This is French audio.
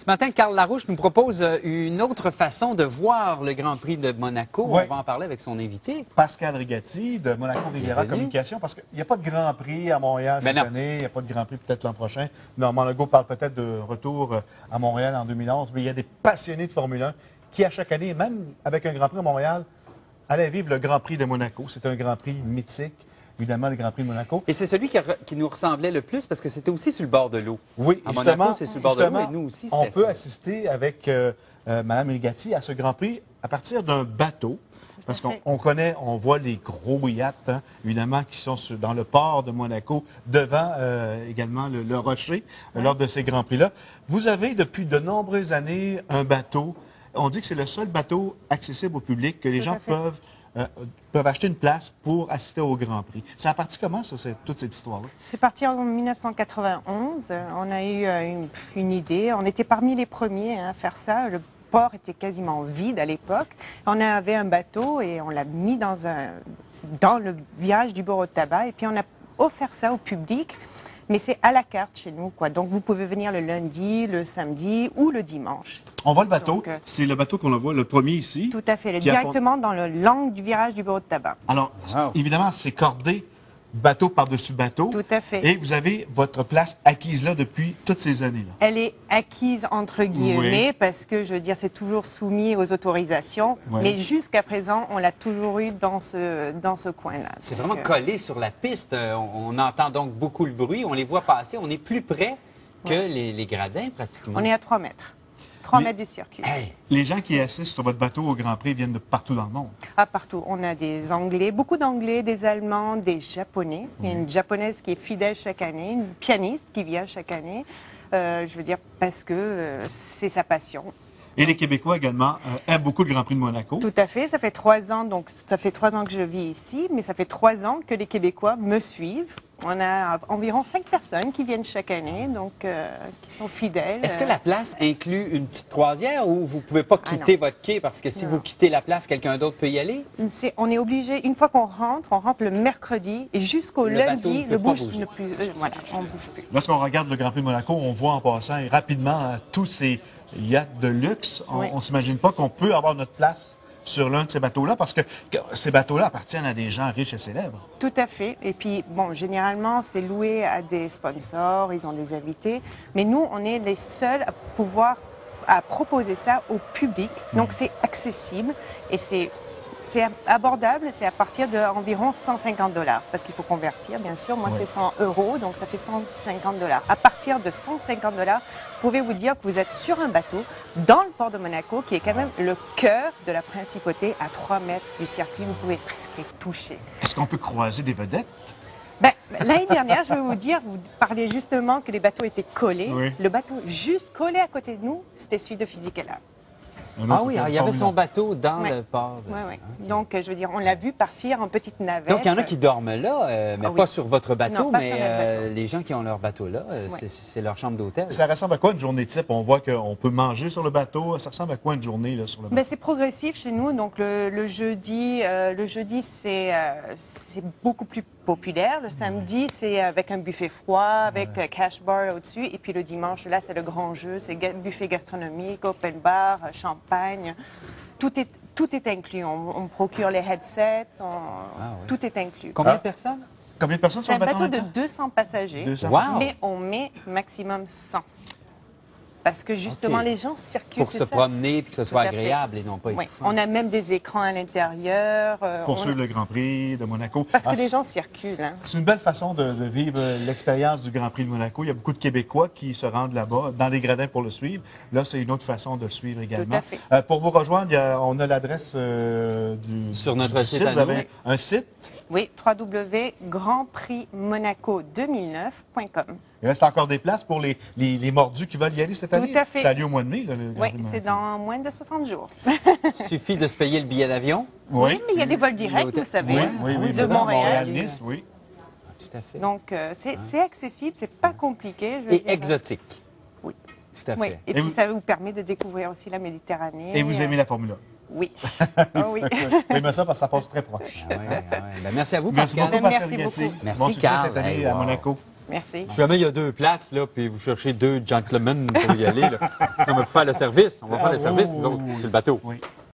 Ce matin, Carl Larouche nous propose une autre façon de voir le Grand Prix de Monaco. Ouais. On va en parler avec son invité. Pascal Rigatti de Monaco Riviera Bienvenue. Communication, parce qu'il n'y a pas de Grand Prix à Montréal Mais cette non. année, il n'y a pas de Grand Prix peut-être l'an prochain. Normand Legault parle peut-être de retour à Montréal en 2011, mais il y a des passionnés de Formule 1 qui, à chaque année, même avec un Grand Prix à Montréal, allaient vivre le Grand Prix de Monaco. C'est un Grand Prix mythique, évidemment, le Grand Prix de Monaco. Et c'est celui qui nous ressemblait le plus parce que c'était aussi sur le bord de l'eau. Oui, À justement, Monaco, c'est sur le bord de l'eau justement, et nous aussi, on c'était peut ça. assister avec Mme Rigatti à ce Grand Prix à partir d'un bateau. Parce Tout à fait. qu'on connaît, on voit les gros yachts, hein, évidemment, qui sont dans le port de Monaco, devant également le rocher, lors de ces Grands Prix-là. Vous avez, depuis de nombreuses années, un bateau. On dit que c'est le seul bateau accessible au public, que les Tout gens à fait. peuvent acheter une place pour assister au Grand Prix. Ça a parti comment, ça, toute cette histoire-là? C'est parti en 1991. On a eu une idée. On était parmi les premiers à faire ça. Le port était quasiment vide à l'époque. On avait un bateau et on l'a mis dans le virage du bureau de tabac. Et puis on a offert ça au public. Mais c'est à la carte chez nous, quoi. Donc vous pouvez venir le lundi, le samedi ou le dimanche. On voit le bateau. Donc, C'est le bateau qu'on voit, le premier ici. Tout à fait. Qui a- Directement dans l'angle du virage du bureau de tabac. Alors, Wow. évidemment, c'est cordé, bateau par-dessus bateau. Tout à fait. Et vous avez votre place acquise là depuis toutes ces années-là. Elle est acquise entre guillemets Oui. parce que, je veux dire, c'est toujours soumis aux autorisations. Oui. Mais jusqu'à présent, on l'a toujours eu dans ce coin-là. C'est Donc, vraiment collé sur la piste. On entend donc beaucoup le bruit. On les voit passer. On est plus près que Ouais. les gradins, pratiquement. on est à 3 mètres. 3 Mais- mètres du circuit. Hey, Les gens qui assistent sur votre bateau au Grand Prix viennent de partout dans le monde. Ah, partout. On a des Anglais, beaucoup d'Anglais, des Allemands, des Japonais. Il y a une Japonaise qui est fidèle chaque année, une pianiste qui vient chaque année. Je veux dire, parce que c'est sa passion. Et les Québécois également aiment beaucoup le Grand Prix de Monaco. Tout à fait. Ça fait 3 ans, donc ça fait 3 ans que je vis ici, mais ça fait 3 ans que les Québécois me suivent. On a environ 5 personnes qui viennent chaque année, donc qui sont fidèles. est-ce que la place inclut une petite croisière ou vous ne pouvez pas Ah, quitter non. votre quai parce que si Non. vous quittez la place, quelqu'un d'autre peut y aller? On est obligé, une fois qu'on rentre, on rentre le mercredi et jusqu'au Le bateau lundi, ne peut le pas bouge bouger. ne plus. Voilà, on bouge plus. Lorsqu'on regarde le Grand Prix de Monaco, on voit en passant et rapidement tous ces yachts de luxe. Oui. On ne s'imagine pas qu'on peut avoir notre place sur l'un de ces bateaux-là parce que ces bateaux-là appartiennent à des gens riches et célèbres. Tout à fait. Et puis, bon, généralement, c'est loué à des sponsors, ils ont des invités. Mais nous, on est les seuls à pouvoir proposer ça au public. Donc, c'est accessible et c'est abordable. C'est à partir d'environ 150 $. Parce qu'il faut convertir, bien sûr. Moi, Oui. c'est 100 €, donc ça fait 150 $. À partir de 150 $, vous pouvez vous dire que vous êtes sur un bateau dans le port de Monaco, qui est quand même le cœur de la principauté, à 3 mètres du circuit. Vous pouvez presque toucher. Est-ce qu'on peut croiser des vedettes? Ben, l'année dernière, je vais vous dire, vous parliez justement que les bateaux étaient collés. Oui. Le bateau juste collé à côté de nous, c'était celui de Fisichella. Un Ah autre oui, hôtel il y avait Formule son 1. bateau dans Ouais. le port. Ouais, ouais. Ok. Donc, je veux dire, on l'a vu partir en petite navette. Donc, il y en a qui dorment là, mais Ah oui. pas sur votre bateau, Non, pas mais sur notre bateau. les gens qui ont leur bateau là, Ouais. c'est leur chambre d'hôtel. Ça ressemble à quoi une journée type? On voit qu'on peut manger sur le bateau. Ça ressemble à quoi une journée là, sur le Ben, bateau? c'est progressif chez nous. Donc, le jeudi, c'est beaucoup plus populaire. Le samedi, c'est avec un buffet froid, avec cash bar au-dessus. Et puis le dimanche, là, c'est le grand jeu. C'est buffet gastronomique, open bar, champagne. Tout est inclus. On procure les headsets, Ah ouais. tout est inclus. Combien Ah. de personnes? Combien de personnes sur C'est le un bateau? bateau de maintenant? 200 passagers, 200 Wow. personnes. mais on met maximum 100. Parce que justement, Ok. les gens circulent. Pour c'est se ça. promener et que ce soit Tout à fait. agréable et non pas Oui. étouffant. On a même des écrans à l'intérieur. Pour suivre le Grand Prix de Monaco. Parce que Ah, les gens circulent. Hein. C'est une belle façon de vivre l'expérience du Grand Prix de Monaco. Il y a beaucoup de Québécois qui se rendent là-bas, dans les gradins pour le suivre. Là, c'est une autre façon de suivre également. Tout à fait. Pour vous rejoindre, on a l'adresse Sur notre du site à Vous avez nous. un site. Oui, www.grandprixmonaco2009.com. Il reste encore des places pour les mordus qui veulent y aller cette année. Tout à fait. Ça a lieu au mois de mai, là, le Grand Oui, Prix de c'est Monaco. dans moins de 60 jours. Il suffit de se payer le billet d'avion. Oui, mais il y a des vols directs, L'hôtel- vous savez, Oui, Ouais. oui, oui. de évidemment, Montréal. Nice, oui. Tout à fait. Donc, c'est accessible, c'est pas compliqué. je veux Et dire. exotique. Oui. Tout à Oui, fait. et puis vous- ça vous permet de découvrir aussi la Méditerranée. Et vous aimez la Formule 1. Oui. Oh oui. J'aime ça parce que ça passe très proche. Ah ouais, ah ouais. Ben, merci à vous, Merci Pascal. beaucoup, Pascal Merci Rigatti. beaucoup. Merci, Bon succès Carl. cette année Hey, à wow. Monaco. Merci. Si jamais il y a 2 places, là, puis vous cherchez 2 gentlemen pour y aller, là, on va faire le service. On va faire le service, nous autres, sur le bateau. Oui.